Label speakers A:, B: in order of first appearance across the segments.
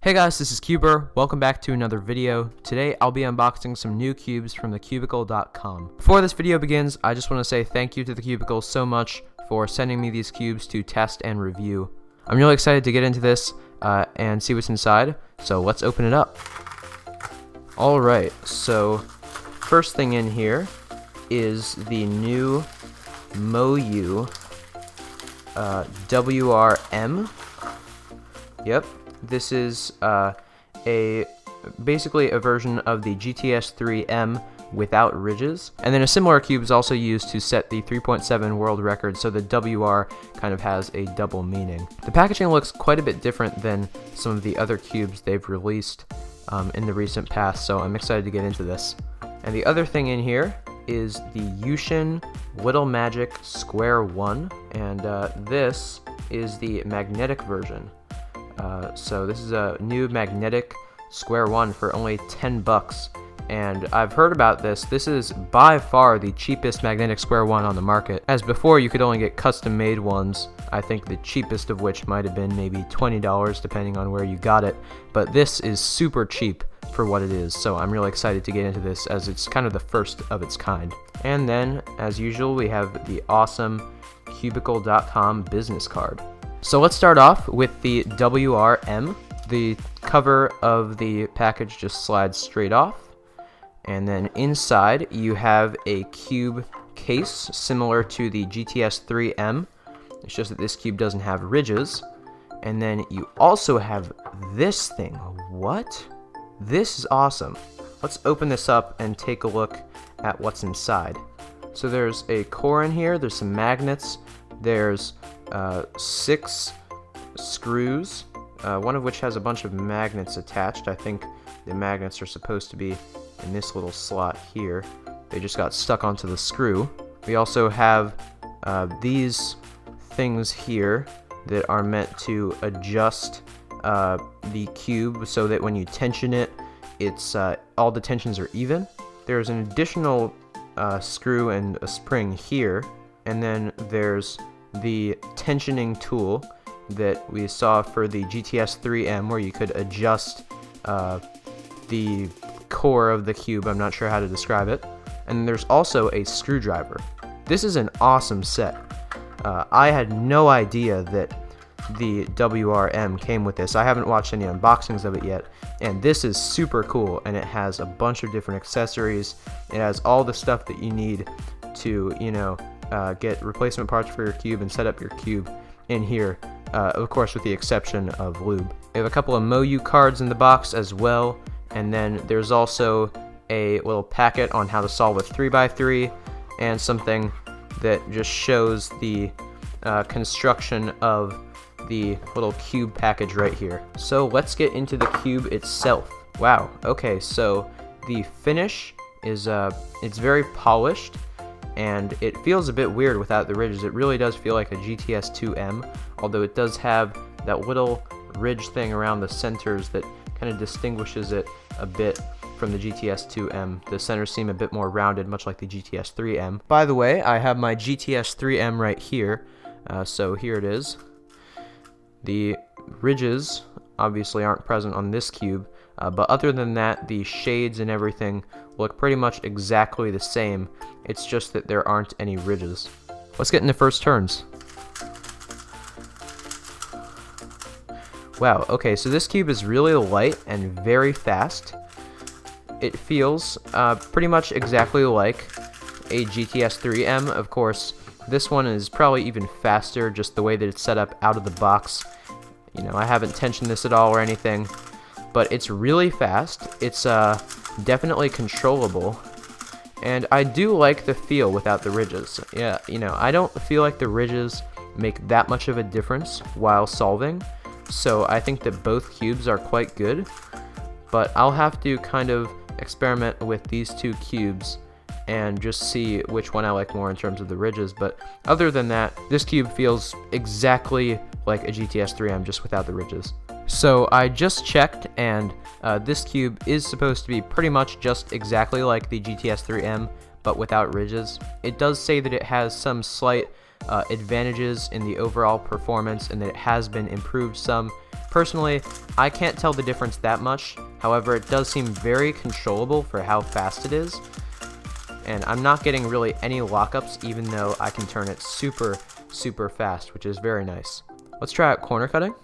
A: Hey guys, this is Cubyr. Welcome back to another video. Today I'll be unboxing some new cubes from the Cubicle.com. Before this video begins, I just want to say thank you to the Cubicle so much for sending me these cubes to test and review. I'm really excited to get into this and see what's inside, so let's open it up. Alright, so first thing in here is the new MoYu WR M. Yep. This is basically a version of the GTS-3M without ridges. And then a similar cube is also used to set the 3.7 world record, so the WR kind of has a double meaning. The packaging looks quite a bit different than some of the other cubes they've released in the recent past, so I'm excited to get into this. And the other thing in here is the YuXin Little Magic Square-1, and this is the magnetic version. So this is a new magnetic Square-1 for only 10 bucks, and I've heard about this. This is by far the cheapest magnetic Square-1 on the market, as before you could only get custom made ones. I think the cheapest of which might have been maybe $20 depending on where you got it, but this is super cheap for what it is, so I'm really excited to get into this as it's kind of the first of its kind. And then, as usual, we have the awesome Cubicle.com business card. So let's start off with the WRM. The cover of the package just slides straight off, and then inside you have a cube case similar to the GTS-3M. It's just that this cube doesn't have ridges. And then you also have this thing. What? This is awesome. Let's open this up and take a look at what's inside. So there's a core in here, there's some magnets, there's 6 screws, one of which has a bunch of magnets attached. I think the magnets are supposed to be in this little slot here. They just got stuck onto the screw. We also have these things here that are meant to adjust the cube so that when you tension it, it's all the tensions are even. There's an additional screw and a spring here, and then there's the tensioning tool that we saw for the GTS-3M, where you could adjust the core of the cube. I'm not sure how to describe it. And there's also a screwdriver. This is an awesome set. I had no idea that the WRM came with this. I haven't watched any unboxings of it yet, and this is super cool, and it has a bunch of different accessories. It has all the stuff that you need to, get replacement parts for your cube and set up your cube in here, of course with the exception of lube. We have a couple of MoYu cards in the box as well, and then there's also a little packet on how to solve a 3x3 and something that just shows the construction of the little cube package right here. So let's get into the cube itself. Wow, okay, so the finish is it's very polished, and it feels a bit weird without the ridges. It really does feel like a GTS-2M, although it does have that little ridge thing around the centers that kind of distinguishes it a bit from the GTS-2M. The centers seem a bit more rounded, much like the GTS-3M. By the way, I have my GTS-3M right here, so here it is. The ridges obviously aren't present on this cube, but other than that, the shades and everything look pretty much exactly the same. It's just that there aren't any ridges. Let's get into first turns. Wow, okay, so this cube is really light and very fast. It feels pretty much exactly like a GTS-3M. Of course, this one is probably even faster, just the way that it's set up out of the box. I haven't tensioned this at all or anything, but it's really fast. It's definitely controllable, and I do like the feel without the ridges. Yeah, I don't feel like the ridges make that much of a difference while solving, so I think that both cubes are quite good, but I'll have to kind of experiment with these two cubes and just see which one I like more in terms of the ridges. But other than that, this cube feels exactly like a GTS-3M, just without the ridges. So I just checked, and this cube is supposed to be pretty much just exactly like the GTS-3M, but without ridges. It does say that it has some slight advantages in the overall performance and that it has been improved some. Personally, I can't tell the difference that much. However, it does seem very controllable for how fast it is. And I'm not getting really any lockups, even though I can turn it super, super fast, which is very nice. Let's try out corner cutting.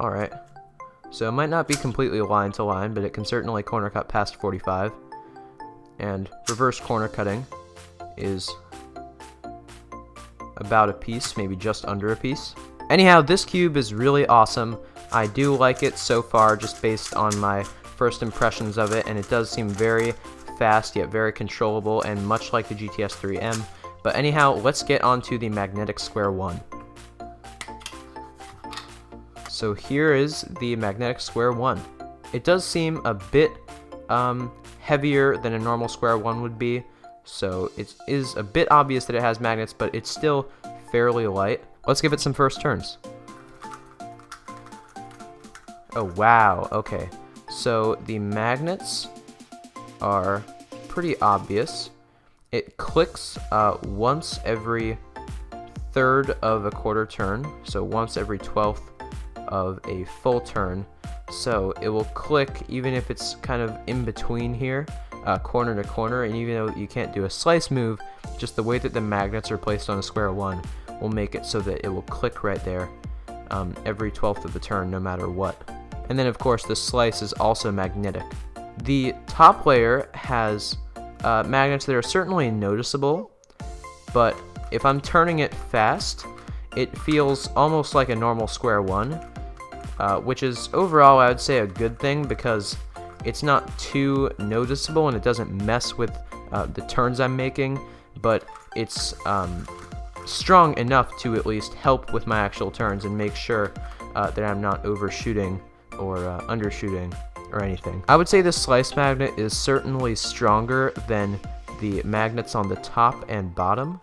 A: Alright, so it might not be completely line to line, but it can certainly corner cut past 45. And reverse corner cutting is about a piece, maybe just under a piece. Anyhow, this cube is really awesome. I do like it so far, just based on my first impressions of it, and it does seem very fast yet very controllable and much like the GTS 3M. But anyhow, let's get onto the magnetic Square-1. So here is the magnetic Square-1. It does seem a bit heavier than a normal Square-1 would be, so it is a bit obvious that it has magnets, but it's still fairly light. Let's give it some first turns. Oh wow, okay. So the magnets are pretty obvious. It clicks once every third of a quarter turn, so once every 12th of a full turn. So it will click even if it's kind of in between here, corner to corner, and even though you can't do a slice move, just the way that the magnets are placed on a Square-1 will make it so that it will click right there every 12th of the turn, no matter what. And then of course the slice is also magnetic. The top layer has magnets that are certainly noticeable, but if I'm turning it fast, it feels almost like a normal Square-1, which is overall I would say a good thing because it's not too noticeable and it doesn't mess with the turns I'm making, but it's strong enough to at least help with my actual turns and make sure that I'm not overshooting or undershooting or anything. I would say the slice magnet is certainly stronger than the magnets on the top and bottom,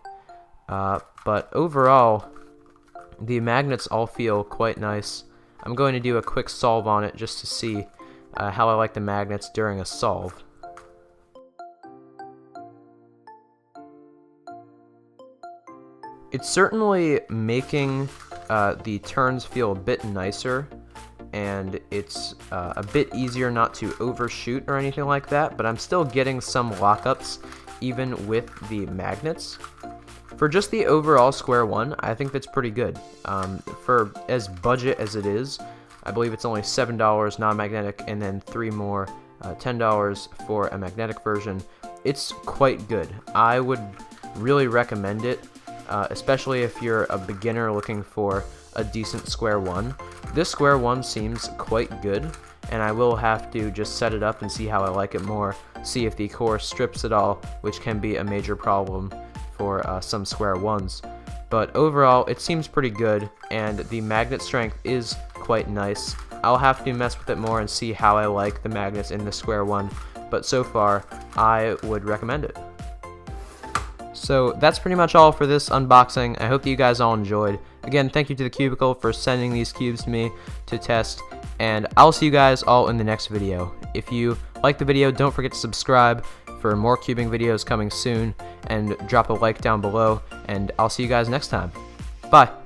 A: but overall the magnets all feel quite nice. I'm going to do a quick solve on it just to see how I like the magnets during a solve. It's certainly making the turns feel a bit nicer, and it's a bit easier not to overshoot or anything like that, but I'm still getting some lockups even with the magnets. For just the overall Square-1, I think that's pretty good. For as budget as it is, I believe it's only $7 non-magnetic and then 3 more, $10 for a magnetic version. It's quite good. I would really recommend it, especially if you're a beginner looking for a decent Square-1. This Square-1 seems quite good, and I will have to just set it up and see how I like it more, see if the core strips at all, which can be a major problem for some Square-1s. But overall, it seems pretty good, and the magnet strength is quite nice. I'll have to mess with it more and see how I like the magnets in the Square-1, but so far, I would recommend it. So that's pretty much all for this unboxing. I hope that you guys all enjoyed. Again, thank you to the Cubicle for sending these cubes to me to test, and I'll see you guys all in the next video. If you like the video, don't forget to subscribe for more cubing videos coming soon, and drop a like down below, and I'll see you guys next time. Bye!